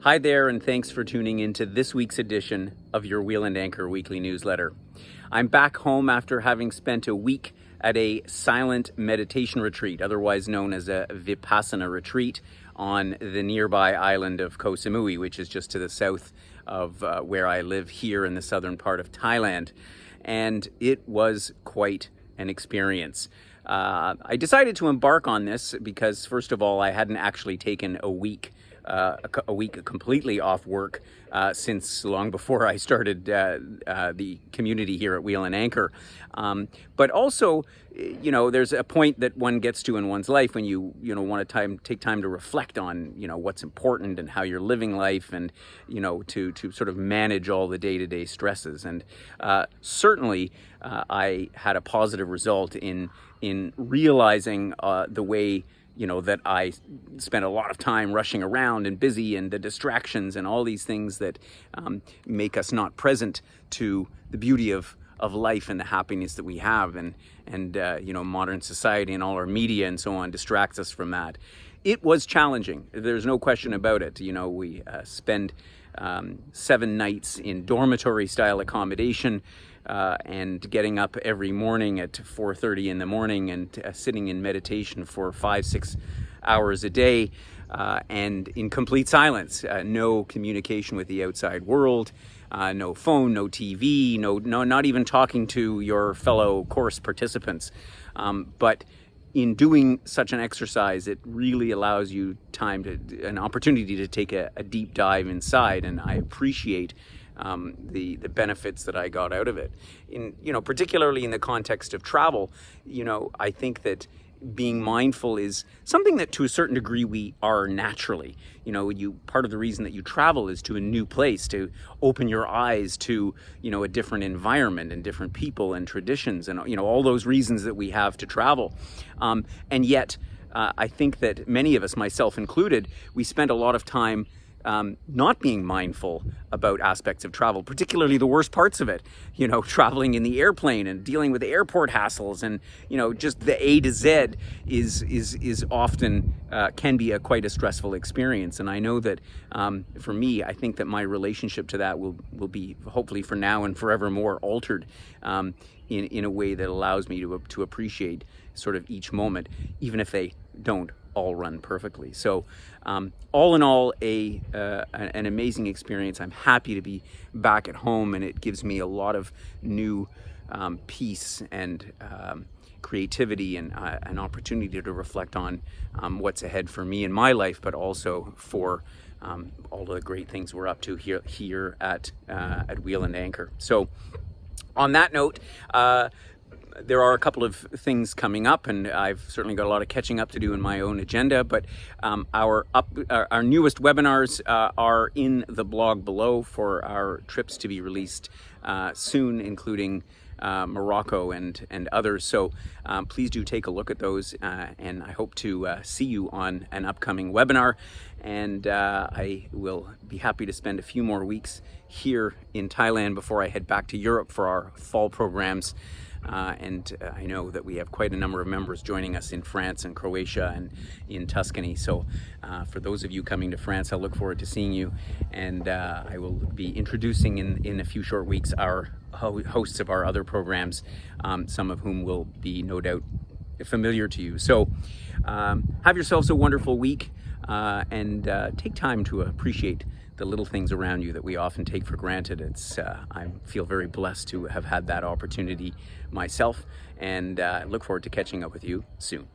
Hi there, and thanks for tuning into this week's edition of your Wheel and Anchor weekly newsletter. I'm back home after having spent a week at a silent meditation retreat, otherwise known as a Vipassana retreat, on the nearby island of Koh Samui, which is just to the south of where I live here in the southern part of Thailand. And it was quite an experience. I decided to embark on this because, first of all, I hadn't actually taken a week completely off work since long before I started the community here at Wheel and Anchor. But also, there's a point that one gets to in one's life when you want to take time to reflect on, what's important and how you're living life, and, to sort of manage all the day-to-day stresses. And certainly I had a positive result in realizing the way that I spent a lot of time rushing around and busy, and the distractions and all these things that make us not present to the beauty of life and the happiness that we have, and modern society and all our media and so on distracts us from that. It was challenging. There's no question about it. We spend 7 nights in dormitory style accommodation, and getting up every morning at 4:30 in the morning and sitting in meditation for 5-6 hours a day, and in complete silence, no communication with the outside world, no phone, no TV, no, not even talking to your fellow course participants. But in doing such an exercise, it really allows you an opportunity to take a deep dive inside, and I appreciate the benefits that I got out of it. Particularly in the context of travel, I think that being mindful is something that to a certain degree we are naturally. Part of the reason that you travel is to a new place, to open your eyes to, a different environment and different people and traditions, and, all those reasons that we have to travel. And yet, I think that many of us, myself included, we spend a lot of time not being mindful about aspects of travel, particularly the worst parts of it, traveling in the airplane and dealing with the airport hassles, and, just the A to Z is often, can be quite a stressful experience. And I know that for me, I think that my relationship to that will be, hopefully for now and forevermore, altered in a way that allows me to appreciate sort of each moment, even if they don't all run perfectly. So all in all, an amazing experience. I'm happy to be back at home, and it gives me a lot of new peace and creativity, and an opportunity to reflect on what's ahead for me in my life, but also for all the great things we're up to here at Wheel and Anchor. So on that note, there are a couple of things coming up, and I've certainly got a lot of catching up to do in my own agenda, but our newest webinars are in the blog below for our trips to be released soon, including Morocco and others. So please do take a look at those, and I hope to see you on an upcoming webinar. And I will be happy to spend a few more weeks here in Thailand before I head back to Europe for our fall programs. And I know that we have quite a number of members joining us in France and Croatia and in Tuscany. So for those of you coming to France, I look forward to seeing you. And I will be introducing in a few short weeks our hosts of our other programs, some of whom will be no doubt familiar to you. So have yourselves a wonderful week, and take time to appreciate the little things around you that we often take for granted. I feel very blessed to have had that opportunity myself, and look forward to catching up with you soon.